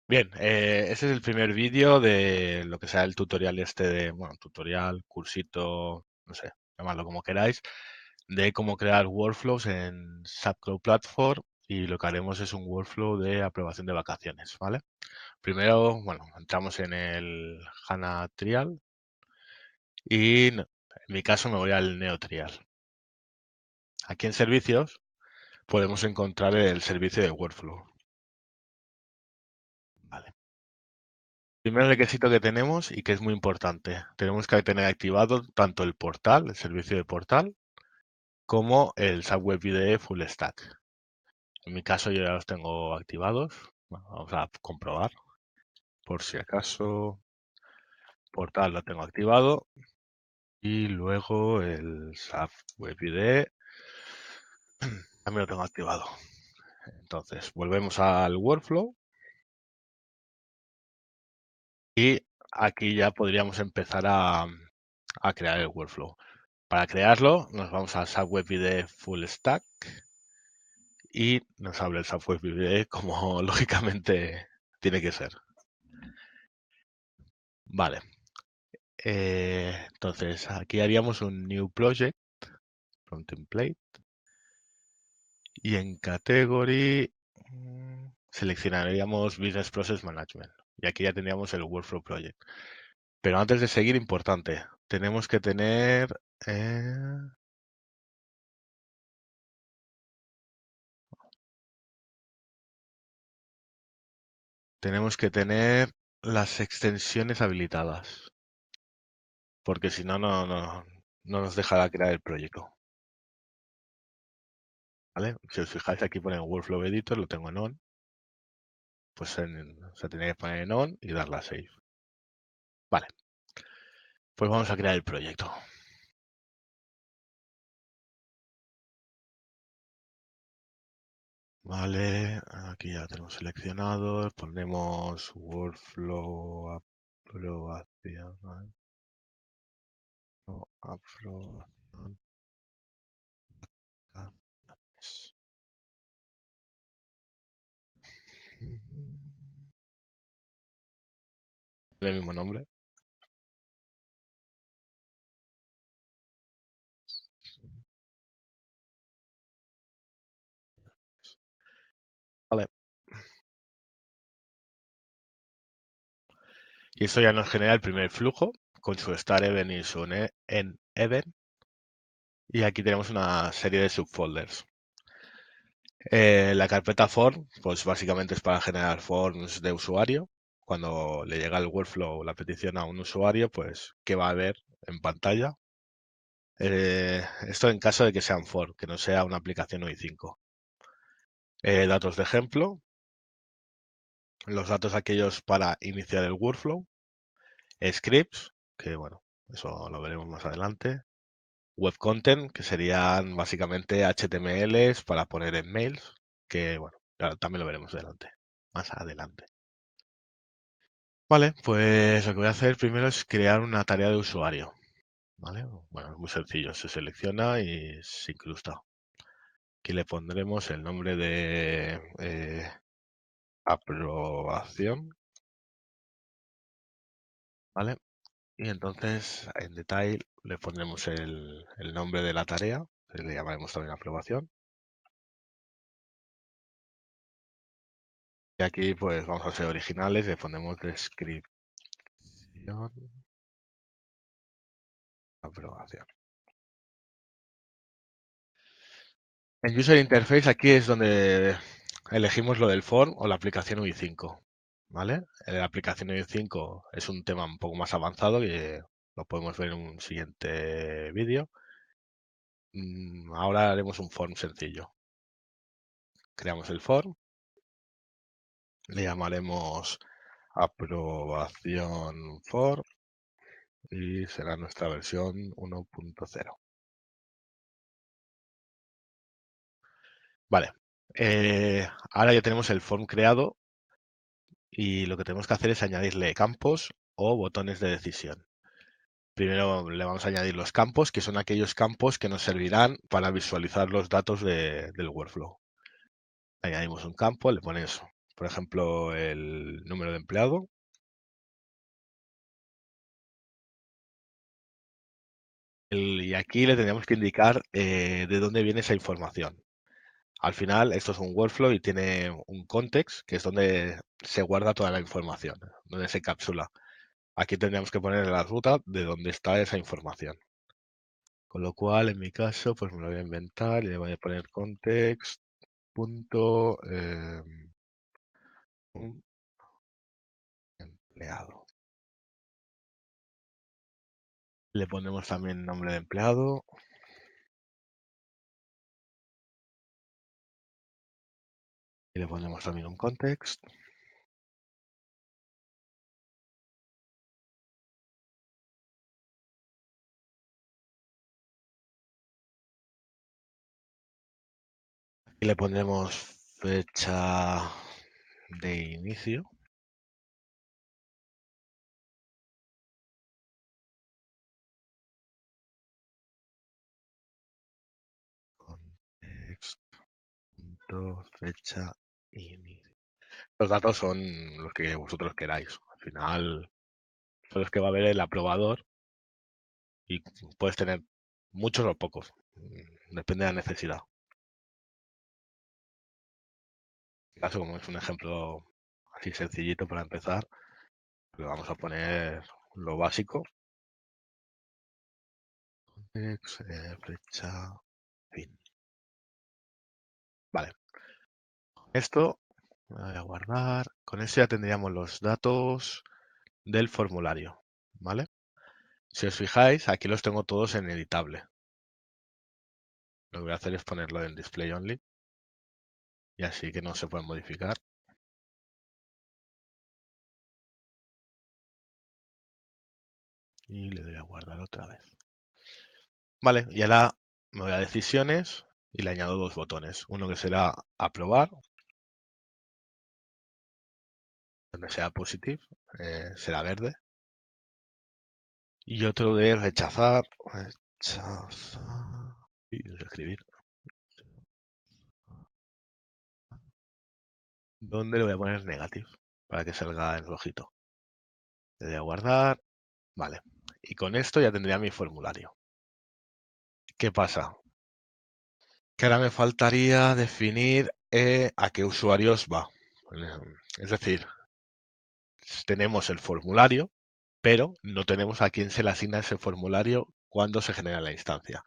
Bien, ese es el primer vídeo de lo que sea el tutorial bueno, tutorial, cursito, no sé, llamadlo como queráis, de cómo crear workflows en SAP Cloud Platform y lo que haremos es un workflow de aprobación de vacaciones, ¿vale? Primero, bueno, entramos en el HANA Trial y en mi caso me voy al Neo Trial. Aquí en servicios podemos encontrar el servicio de workflow. Vale. Primer requisito que tenemos y que es muy importante, tenemos que tener activado tanto el portal, el servicio de portal, como el SAP Web IDE Full Stack. En mi caso yo ya los tengo activados. Bueno, vamos a comprobar por si acaso. Portal lo tengo activado y luego el SAP Web IDE también lo tengo activado. Entonces volvemos al workflow y aquí ya podríamos empezar a crear el workflow. Para crearlo nos vamos al SAP Web IDE Full Stack y nos abre el SAP Web IDE como lógicamente tiene que ser. Vale. Entonces aquí haríamos un New Project from Template y en Category seleccionaríamos Business Process Management y aquí ya tendríamos el Workflow Project. Pero antes de seguir, importante, tenemos que tener las extensiones habilitadas, porque si no, no nos dejará crear el proyecto. ¿Vale? Si os fijáis aquí pone Workflow Editor, lo tengo en on, pues se tenía que poner en on y darle a Save. Vale, pues vamos a crear el proyecto. Vale, aquí ya tenemos seleccionado, ponemos Workflow aprobación, ¿vale? Aprobación. El mismo nombre. Vale. Y esto ya nos genera el primer flujo con su start event y su end event. Y aquí tenemos una serie de subfolders. La carpeta form, pues básicamente es para generar forms de usuario. Cuando le llega el workflow, la petición a un usuario, pues, ¿qué va a ver en pantalla? Esto en caso de que sean form, que no sea una aplicación UI5. Datos de ejemplo, los datos aquellos para iniciar el workflow, scripts, que bueno, eso lo veremos más adelante, web content, que serían básicamente HTMLs para poner en mails, que bueno, claro, también lo veremos más adelante. Vale, pues lo que voy a hacer primero es crear una tarea de usuario. ¿Vale? Bueno, es muy sencillo, se selecciona y se incrusta. Aquí le pondremos el nombre de aprobación, ¿vale? Y entonces en detalle le pondremos el nombre de la tarea, que le llamaremos también aprobación. Y aquí pues vamos a ser originales, le pondremos descripción, aprobación. En User Interface aquí es donde elegimos lo del form o la aplicación UI5, ¿vale? La aplicación UI5 es un tema un poco más avanzado que lo podemos ver en un siguiente vídeo. Ahora haremos un form sencillo. Creamos el form, le llamaremos aprobación form y será nuestra versión 1.0. Vale, ahora ya tenemos el form creado y lo que tenemos que hacer es añadirle campos o botones de decisión. Primero le vamos a añadir los campos, que son aquellos campos que nos servirán para visualizar los datos del workflow. Añadimos un campo, le pones por ejemplo, el número de empleado. Y aquí le tendríamos que indicar de dónde viene esa información. Al final, esto es un workflow y tiene un context, que es donde se guarda toda la información, donde se capsula. Aquí tendríamos que poner la ruta de dónde está esa información. Con lo cual, en mi caso, pues me lo voy a inventar y le voy a poner context punto un empleado. Le ponemos también nombre de empleado. Y le ponemos también un context. Y le pondremos fecha de inicio. Context punto fecha inicio. Los datos son los que vosotros queráis. Al final son los que va a ver el aprobador y puedes tener muchos o pocos. Depende de la necesidad. En este caso, como es un ejemplo así sencillito para empezar, le vamos a poner lo básico. Context, fecha, fin. Vale. Esto me voy a guardar. Con eso ya tendríamos los datos del formulario. ¿Vale? Si os fijáis, aquí los tengo todos en editable. Lo que voy a hacer es ponerlo en display only. Y así que no se pueden modificar. Y le doy a guardar otra vez. Vale, y ahora me voy a decisiones y le añado dos botones. Uno que será aprobar, donde sea positive, será verde. Y otro de rechazar. Rechazar. Y escribir. ¿Dónde le voy a poner negative? Para que salga en rojito. Le doy a guardar. Vale. Y con esto ya tendría mi formulario. ¿Qué pasa? Que ahora me faltaría definir a qué usuarios va. Es decir, tenemos el formulario, pero no tenemos a quién se le asigna ese formulario cuando se genera la instancia.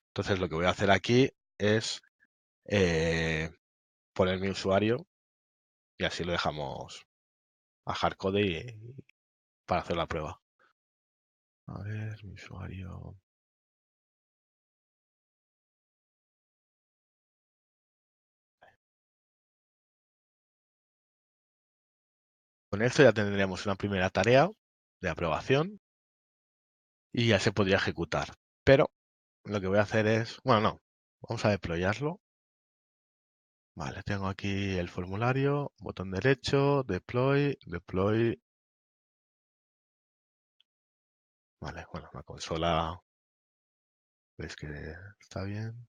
Entonces lo que voy a hacer aquí es poner mi usuario y así lo dejamos a hardcode para hacer la prueba. A ver, mi usuario. Con esto ya tendríamos una primera tarea de aprobación y ya se podría ejecutar. Pero lo que voy a hacer es, bueno, no, vamos a deployarlo. Vale, tengo aquí el formulario, botón derecho, deploy, deploy. Vale, bueno, la consola, veis que está bien.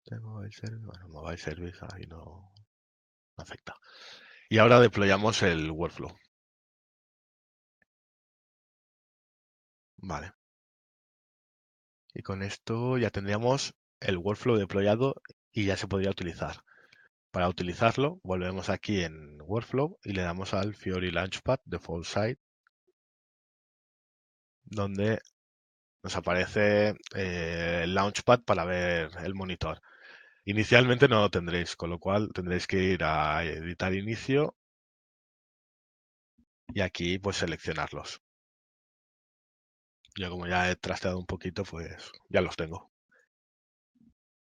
Tengo el service, bueno, mobile service ahí no afecta. Y ahora deployamos el workflow. Vale. Y con esto ya tendríamos el workflow deployado y ya se podría utilizar. Para utilizarlo, volvemos aquí en Workflow y le damos al Fiori Launchpad Default Site, donde nos aparece el Launchpad para ver el monitor. Inicialmente no lo tendréis, con lo cual tendréis que ir a editar inicio y aquí pues seleccionarlos. Yo como ya he trasteado un poquito, pues ya los tengo.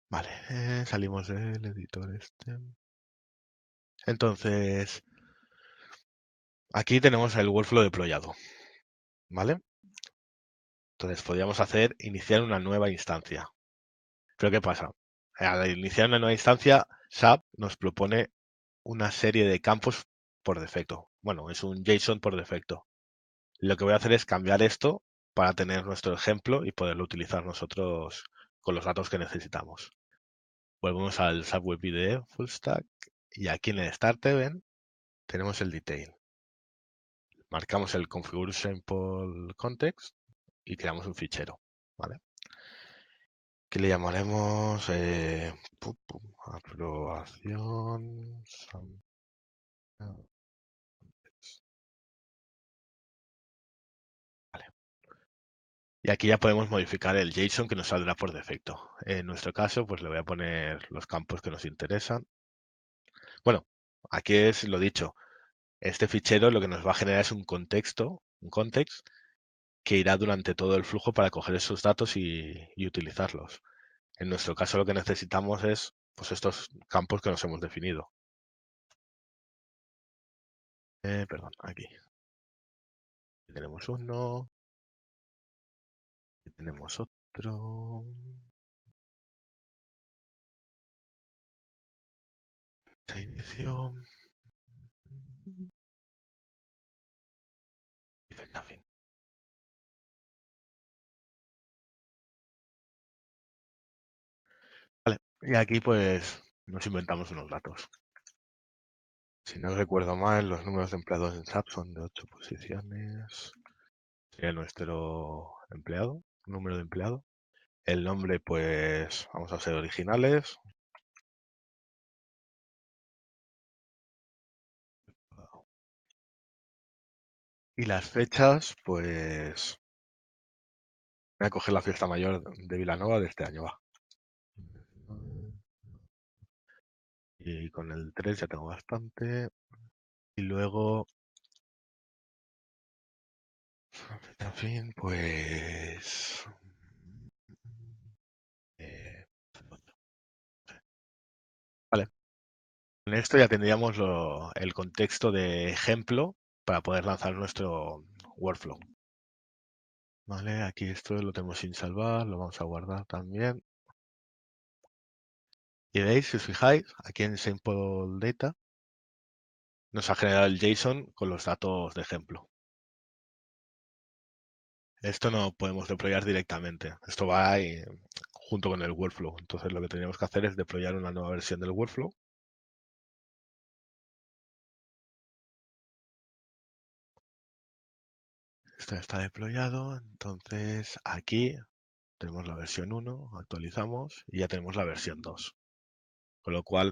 Vale, salimos del editor este. Entonces, aquí tenemos el workflow deployado, ¿vale? Entonces podríamos hacer iniciar una nueva instancia. Pero ¿qué pasa? Al iniciar una nueva instancia, SAP nos propone una serie de campos por defecto. Bueno, es un JSON por defecto. Lo que voy a hacer es cambiar esto para tener nuestro ejemplo y poderlo utilizar nosotros con los datos que necesitamos. Volvemos al SAP Web IDE Full Stack Y aquí en el Start Event tenemos el Detail. Marcamos el Configure Sample Context y creamos un fichero, ¿vale? Que le llamaremos aprobación. Vale. Y aquí ya podemos modificar el JSON que nos saldrá por defecto. En nuestro caso, pues le voy a poner los campos que nos interesan. Bueno, aquí es lo dicho. Este fichero lo que nos va a generar es un contexto, un context, que irá durante todo el flujo para coger esos datos y utilizarlos. En nuestro caso lo que necesitamos es pues estos campos que nos hemos definido. Perdón, aquí. Tenemos uno, y tenemos otro. Esta inicio. Y fecha fin. Vale, y aquí pues nos inventamos unos datos. Si no recuerdo mal, los números de empleados en SAP son de 8 posiciones. Sería nuestro empleado, número de empleado. El nombre, pues vamos a ser originales. Y las fechas, pues voy a coger la fiesta mayor de Vilanova de este año, va. Y con el 3 ya tengo bastante. Y luego, fecha fin, pues... eh, vale, con esto ya tendríamos el contexto de ejemplo para poder lanzar nuestro workflow. Vale, aquí esto lo tenemos sin salvar, lo vamos a guardar también. Y veis, si os fijáis, aquí en Sample Data nos ha generado el JSON con los datos de ejemplo. Esto no podemos deployar directamente. Esto va ahí junto con el workflow. Entonces lo que tenemos que hacer es deployar una nueva versión del workflow. Esto está deployado. Entonces aquí tenemos la versión 1, actualizamos y ya tenemos la versión 2. Con lo cual,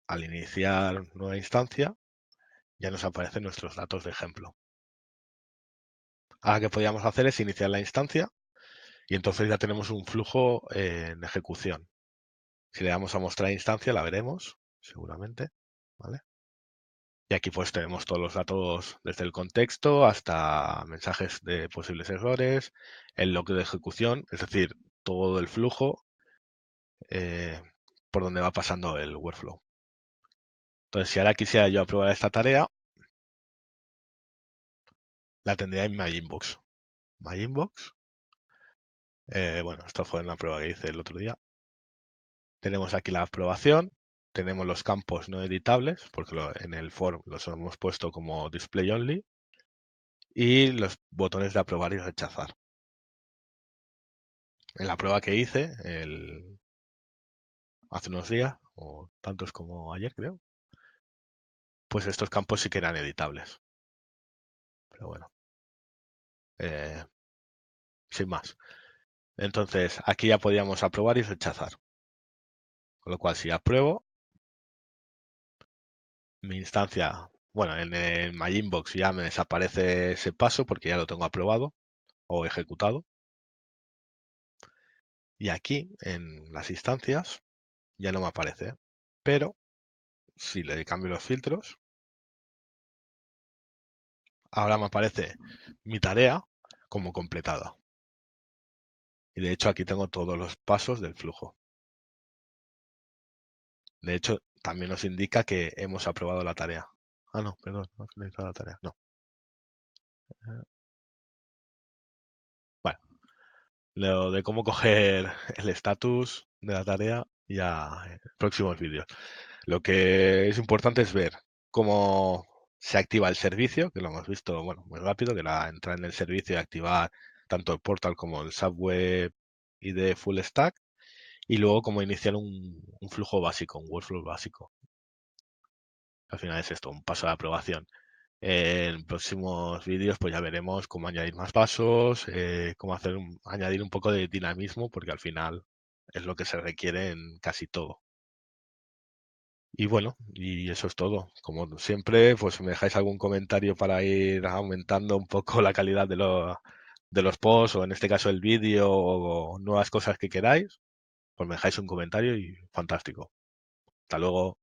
al iniciar nueva instancia, ya nos aparecen nuestros datos de ejemplo. Ahora lo que podríamos hacer es iniciar la instancia y entonces ya tenemos un flujo en ejecución. Si le damos a mostrar instancia, la veremos, seguramente, ¿vale? Y aquí pues tenemos todos los datos desde el contexto hasta mensajes de posibles errores, el log de ejecución, es decir, todo el flujo eh, por donde va pasando el workflow. Entonces, si ahora quisiera yo aprobar esta tarea, la tendría en My Inbox. My Inbox. Bueno, esto fue una prueba que hice el otro día. Tenemos aquí la aprobación, tenemos los campos no editables, porque en el form los hemos puesto como display only, y los botones de aprobar y rechazar. En la prueba que hice hace unos días, o tantos como ayer creo, pues estos campos sí que eran editables. Pero bueno, eh, sin más. Entonces, aquí ya podíamos aprobar y rechazar. Con lo cual, si apruebo, mi instancia, bueno, en el My Inbox ya me desaparece ese paso porque ya lo tengo aprobado o ejecutado. Y aquí, en las instancias, ya no me aparece. Pero, si le cambio los filtros, ahora me aparece mi tarea como completada. Y de hecho aquí tengo todos los pasos del flujo. De hecho, también nos indica que hemos aprobado la tarea. Ah, no, perdón, no he finalizado la tarea. No. Bueno, lo de cómo coger el estatus de la tarea ya en próximos vídeos. Lo que es importante es ver cómo se activa el servicio, que lo hemos visto, bueno, muy rápido, que la entrar en el servicio y activar tanto el portal como el subweb y de full stack, y luego cómo iniciar un flujo básico, un workflow básico. Al final es esto, un paso de aprobación. En próximos vídeos pues ya veremos cómo añadir más pasos, cómo añadir un poco de dinamismo, porque al final es lo que se requiere en casi todo. Y bueno, y eso es todo. Como siempre, pues me dejáis algún comentario para ir aumentando un poco la calidad de los posts, o en este caso el vídeo, o nuevas cosas que queráis, pues me dejáis un comentario y fantástico. Hasta luego.